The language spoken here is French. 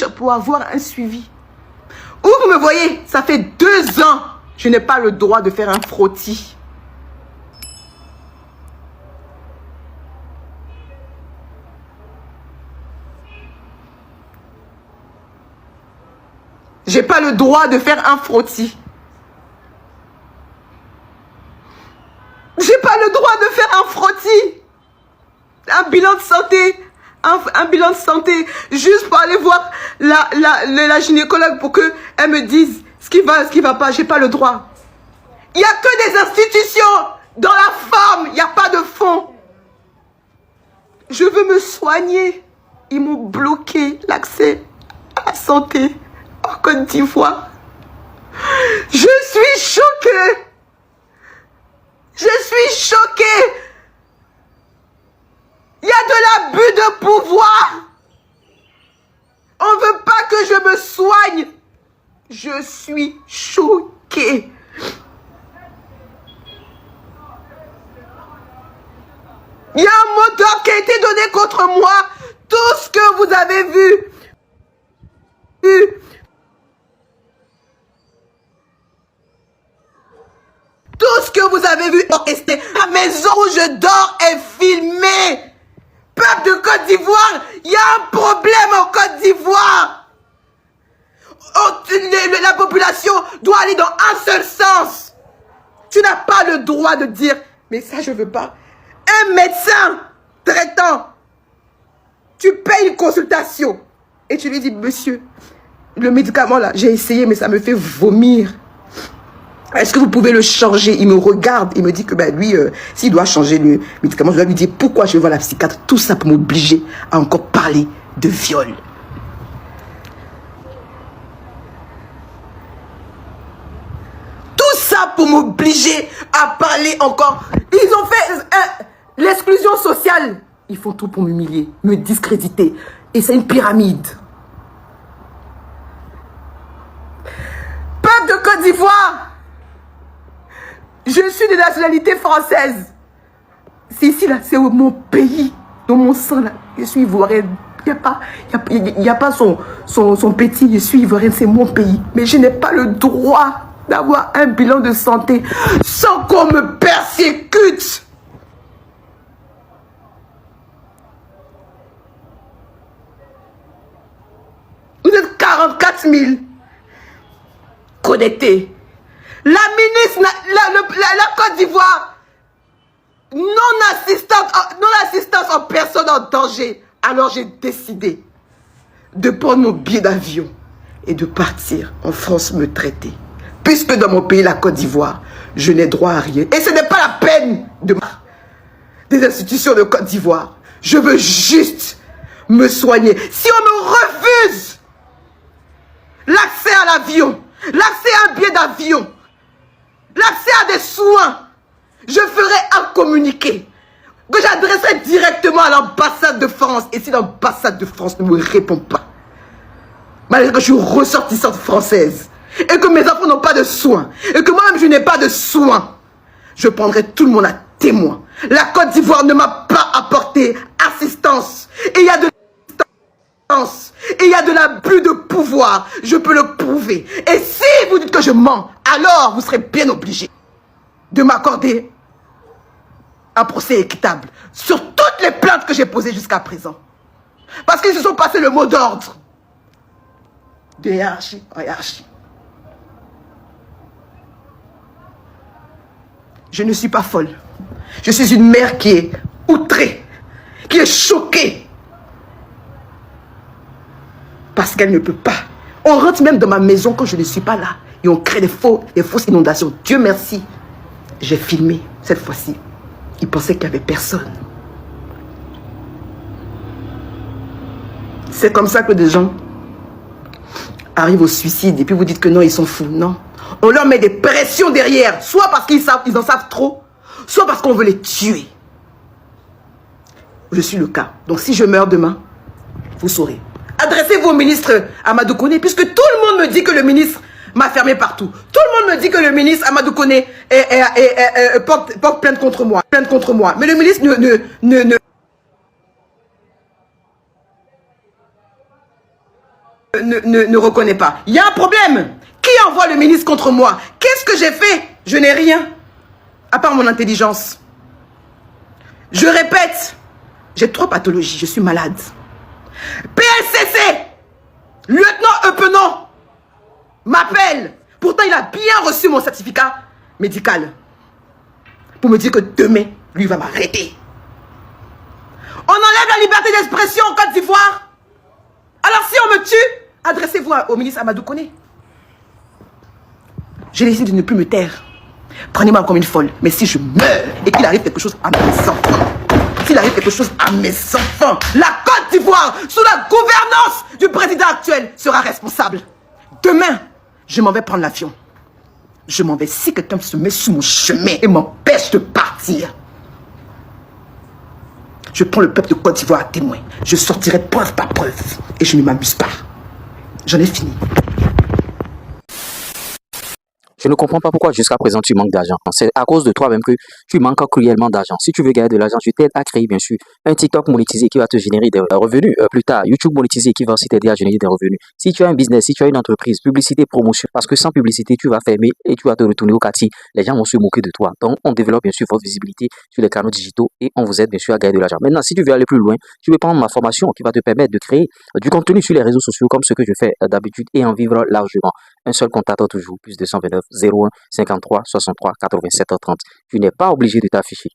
pour avoir un suivi. Où vous me voyez, ça fait 2 ans, je n'ai pas le droit de faire un frottis. J'ai pas le droit de faire un frottis. J'ai pas le droit de faire un frottis. Un bilan de santé. Un bilan de santé. Juste pour aller voir la gynécologue pour qu'elle me dise ce qui va pas. J'ai pas le droit. Il n'y a que des institutions. Dans la forme, il n'y a pas de fond. Je veux me soigner. Ils m'ont bloqué l'accès à la santé en Côte d'Ivoire. Je suis choquée. Je suis choquée. Il y a de l'abus de pouvoir. On ne veut pas que je me soigne. Je suis choquée. Il y a un mot d'ordre qui a été donné contre moi. Tout ce que vous avez vu. Tout ce que vous avez vu, la maison où je dors est filmée. Peuple de Côte d'Ivoire, il y a un problème en Côte d'Ivoire. La population doit aller dans un seul sens. Tu n'as pas le droit de dire, mais ça je veux pas. Un médecin traitant, tu payes une consultation et tu lui dis, monsieur, le médicament là, j'ai essayé mais ça me fait vomir. Est-ce que vous pouvez le changer? Il me regarde, il me dit que ben, lui, s'il doit changer le médicament, je dois lui dire pourquoi je vais voir la psychiatre. Tout ça pour m'obliger à encore parler de viol. Tout ça pour m'obliger à parler encore. Ils ont fait l'exclusion sociale. Ils font tout pour m'humilier, me discréditer. Et c'est une pyramide. Peuple de Côte d'Ivoire, je suis de nationalité française. C'est ici, là, c'est mon pays, dans mon sang, là. Je suis ivoirienne. Il n'y a pas son petit, je suis ivoirienne, c'est mon pays. Mais je n'ai pas le droit d'avoir un bilan de santé sans qu'on me persécute. Vous êtes 44 000 connectés. La ministre, la Côte d'Ivoire, non-assistance en personne en danger. Alors j'ai décidé de prendre mon billet d'avion et de partir en France me traiter. Puisque dans mon pays, la Côte d'Ivoire, je n'ai droit à rien. Et ce n'est pas la peine des institutions de Côte d'Ivoire. Je veux juste me soigner. Si on me refuse l'accès à l'avion, l'accès à un billet d'avion, l'accès à des soins, je ferai un communiqué que j'adresserai directement à l'ambassade de France. Et si l'ambassade de France ne me répond pas, malgré que je suis ressortissante française, et que mes enfants n'ont pas de soins, et que moi-même je n'ai pas de soins, je prendrai tout le monde à témoin. La Côte d'Ivoire ne m'a pas apporté assistance. Et il y a de l'assistance. Et il y a de l'abus de pouvoir. Je peux le prouver. Et si vous dites que je mens, alors vous serez bien obligé de m'accorder un procès équitable sur toutes les plaintes que j'ai posées jusqu'à présent. Parce qu'ils se sont passés le mot d'ordre. De hiérarchie en hiérarchie. Je ne suis pas folle. Je suis une mère qui est outrée, qui est choquée. Parce qu'elle ne peut pas. On rentre même dans ma maison quand je ne suis pas là. Et on crée des fausses inondations. Dieu merci. J'ai filmé cette fois-ci. Ils pensaient qu'il n'y avait personne. C'est comme ça que des gens arrivent au suicide et puis vous dites que non, ils sont fous. Non. On leur met des pressions derrière. Soit parce qu'ils en savent trop, soit parce qu'on veut les tuer. Je suis le cas. Donc si je meurs demain, vous saurez. Adressez-vous au ministre Amadou Koné, puisque tout le monde me dit que le ministre m'a fermé partout. Tout le monde me dit que le ministre Amadou Koné porte plainte contre moi. Mais le ministre ne reconnaît pas. Il y a un problème. Qui envoie le ministre contre moi? Qu'est-ce que j'ai fait? Je n'ai rien, à part mon intelligence. Je répète, j'ai 3 pathologies, je suis malade. PLCC, lieutenant Epenon, m'appelle. Pourtant, il a bien reçu mon certificat médical. Pour me dire que demain, lui va m'arrêter. On enlève la liberté d'expression en Côte d'Ivoire. Alors si on me tue, adressez-vous au ministre Amadou Koné. J'ai décidé de ne plus me taire. Prenez-moi comme une folle. Mais si je meurs et qu'il arrive quelque chose à mes enfants, s'il arrive quelque chose à mes enfants, la Côte d'Ivoire, sous la gouvernance du président actuel, sera responsable. Demain, je m'en vais prendre l'avion. Je m'en vais. Si quelqu'un se met sur mon chemin et m'empêche de partir, je prends le peuple de Côte d'Ivoire à témoin. Je sortirai preuve par preuve. Et je ne m'amuse pas. J'en ai fini. Je ne comprends pas pourquoi jusqu'à présent tu manques d'argent. C'est à cause de toi-même que tu manques cruellement d'argent. Si tu veux gagner de l'argent, je t'aide à créer bien sûr un TikTok monétisé qui va te générer des revenus. Plus tard, YouTube monétisé qui va aussi t'aider à générer des revenus. Si tu as un business, si tu as une entreprise, publicité, promotion, parce que sans publicité, tu vas fermer et tu vas te retourner au quartier. Les gens vont se moquer de toi. Donc, on développe bien sûr votre visibilité sur les canaux digitaux et on vous aide bien sûr à gagner de l'argent. Maintenant, si tu veux aller plus loin, tu veux prendre ma formation qui va te permettre de créer du contenu sur les réseaux sociaux comme ce que je fais d'habitude et en vivre largement. Un seul contact toujours, plus 229 01 53 63 87 30. Tu n'es pas obligé de t'afficher.